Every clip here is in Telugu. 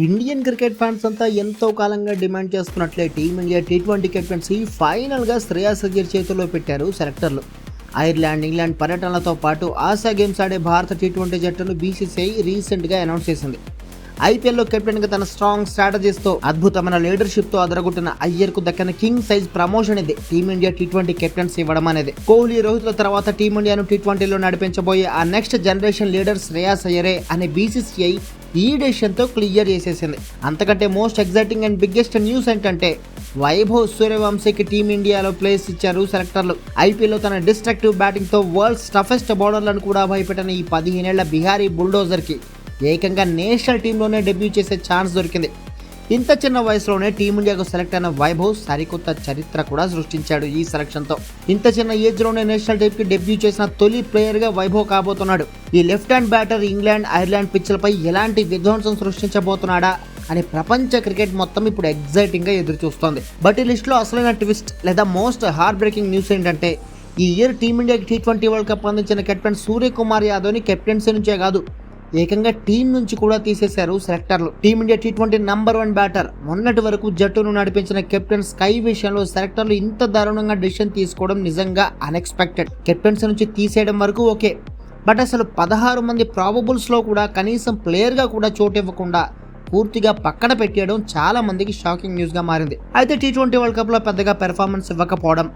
ఇండియన్ క్రికెట్ ఫ్యాన్స్ అంతా ఎంతో కాలంగా డిమాండ్ చేస్తున్నట్లే టీమిండియా టీ20 కెప్టెన్సీ ఫైనల్గా శ్రేయస్ అయ్యర్ చేతుల్లో పెట్టారు సెలెక్టర్లు. ఐర్లాండ్, ఇంగ్లాండ్ పర్యటనలతో పాటు ఆసియా గేమ్స్ ఆడే భారత టీ20 జట్టును బీసీసీఐ రీసెంట్గా అనౌన్స్ చేసింది. ఐపీఎల్లో కెప్టెన్గా తన స్ట్రాంగ్ స్ట్రాటజీస్తో అద్భుతమైన లీడర్షిప్తో అదరగొట్టిన అయ్యర్కు దక్కిన కింగ్ సైజ్ ప్రమోషన్ ఇది టీమిండియా టీ20 కెప్టెన్సీ ఇవ్వడం అనేది. కోహ్లీ, రోహిత్ల తర్వాత టీమిండియాను టీ20లో నడిపించబోయే ఆ నెక్స్ట్ జనరేషన్ లీడర్ శ్రేయస్ అయ్యరే అని బీసీసీఐ ఈ డెసిషన్తో క్లియర్ చేసేసింది. అంతకంటే most exciting and biggest news ఏంటంటే వైభవ్ సూర్యవంశీకి టీమిండియాలో ప్లేస్ ఇచ్చారు సెలెక్టర్లు. ఐపీఎల్లో తన డిస్ట్రక్టివ్ బ్యాటింగ్తో వరల్డ్స్ టఫెస్ట్ బౌలర్లను కూడా భయపెట్టిన ఈ 15 ఏళ్ల బిహారీ బుల్డోజర్కి ఏకంగా నేషనల్ టీంలోనే డెబ్యూ చేసే ఛాన్స్ దొరికింది. ఇంత చిన్న వయసులోనే టీమిండియాకు సెలెక్ట్ అయిన వైభవ్ సరికొత్త చరిత్ర కూడా సృష్టించాడు ఈ సెలక్షన్తో. ఇంత చిన్న ఏజ్లోనే నేషనల్ టీంకి డెబ్యూ చేసిన తొలి ప్లేయర్గా వైభవ్ కాబోతున్నాడు. ఈ left hand batter England, Ireland పిచ్లపై ఎలాంటి విధ్వంసం సృష్టించబోతున్నాడా అని ప్రపంచ క్రికెట్ మొత్తం ఇప్పుడు ఎగ్జైటింగ్గా ఎదురు చూస్తోంది. బట్ ఈ లిస్టులో అసలైన ట్విస్ట్ లేదా మోస్ట్ హార్ట్ బ్రేకింగ్ న్యూస్ ఏంటంటే ఈ ఇయర్ టీమిండియాకి టీ20 వరల్డ్ కప్ అందించిన కెప్టెన్ సూర్యకుమార్ యాదవ్ని కెప్టెన్సీ నుంచే కాదు ఏకంగా టీం నుంచి కూడా తీసేశారు సెలెక్టర్లు. టీమిండియా టీ20 నంబర్ 1 బ్యాటర్, మొన్నటి వరకు జట్టును నడిపించిన కెప్టెన్ స్కై విషయంలో సెలెక్టర్లు ఇంత దారుణంగా డిసిషన్ తీసుకోవడం నిజంగా అన్ఎక్స్పెక్టెడ్. కెప్టెన్సీ నుంచి తీసేయడం వరకు ఓకే, బట్ అసలు 16 మంది ప్రాబబుల్స్లో కూడా కనీసం ప్లేయర్గా కూడా చోటు ఇవ్వకుండా పూర్తిగా పక్కన పెట్టేయడం చాలా మందికి షాకింగ్ న్యూస్గా మారింది. అయితే టీ20 వరల్డ్ కప్లో పెద్దగా పెర్ఫార్మెన్స్ ఇవ్వకపోవడం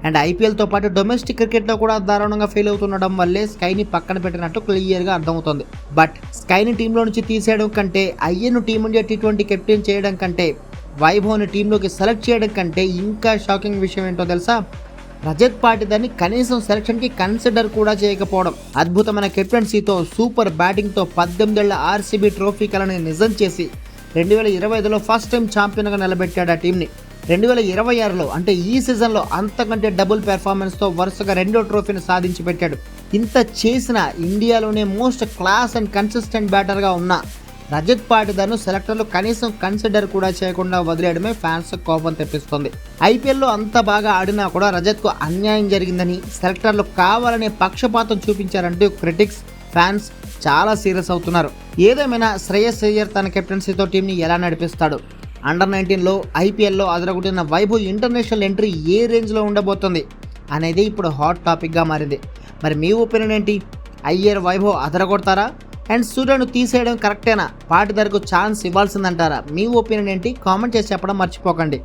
అండ్ ఐపీఎల్తో పాటు డొమెస్టిక్ క్రికెట్లో కూడా దారుణంగా ఫెయిల్ అవుతుండడం వల్లే స్కైని పక్కన పెట్టినట్టు క్లియర్గా అర్థమవుతుంది. బట్ స్కైని టీంలో నుంచి తీసేయడం కంటే, అయ్యను టీమిండియా టీ20 కెప్టెన్ చేయడం కంటే, వైభవ్ని టీంలోకి సెలెక్ట్ చేయడం కంటే ఇంకా షాకింగ్ విషయం ఏంటో తెలుసా? రజత్ పాటిదార్ని కనీసం సెలక్షన్కి కన్సిడర్ కూడా చేయకపోవడం. అద్భుతమైన కెప్టెన్సీతో, సూపర్ బ్యాటింగ్తో 18 ఏళ్ల ఆర్సీబీ ట్రోఫీ కలని నిజం చేసి 2025లో ఫస్ట్ టైం ఛాంపియన్గా నిలబెట్టాడు ఆ టీంని. 2026లో అంటే ఈ సీజన్లో అంతకంటే డబుల్ పెర్ఫార్మెన్స్తో వరుసగా 2వ ట్రోఫీని సాధించి పెట్టాడు. ఇంత చేసిన ఇండియాలోనే మోస్ట్ క్లాస్ అండ్ కన్సిస్టెంట్ బ్యాటర్గా ఉన్న రజత్ పాటిదార్ను సెలెక్టర్లు కనీసం కన్సిడర్ కూడా చేయకుండా వదిలేయడమే ఫ్యాన్స్ కోపం తెప్పిస్తుంది. ఐపీఎల్లో అంత బాగా ఆడినా కూడా రజత్కు అన్యాయం జరిగిందని, సెలెక్టర్లు కావాలనే పక్షపాతం చూపించారంటూ క్రిటిక్స్, ఫ్యాన్స్ చాలా సీరియస్ అవుతున్నారు. ఏదేమైనా శ్రేయస్ అయ్యర్ తన కెప్టెన్సీతో టీంని ఎలా నడిపిస్తాడు? అండర్-19లో ఐపీఎల్లో అదరగొట్టిన వైభవ్ ఇంటర్నేషనల్ ఎంట్రీ ఏ రేంజ్లో ఉండబోతుంది అనేది ఇప్పుడు హాట్ టాపిక్గా మారింది. మరి మీ ఒపీనియన్ ఏంటి? అయ్యర్, వైభవ్ అదరగొడతారా? అండ్ సూర్యను తీసేయడం కరెక్టేనా? పాటిదార్కు ఛాన్స్ ఇవ్వాల్సిందంటారా? మీ ఒపీనియన్ ఏంటి? కామెంట్ చేసి చెప్పడం మర్చిపోకండి.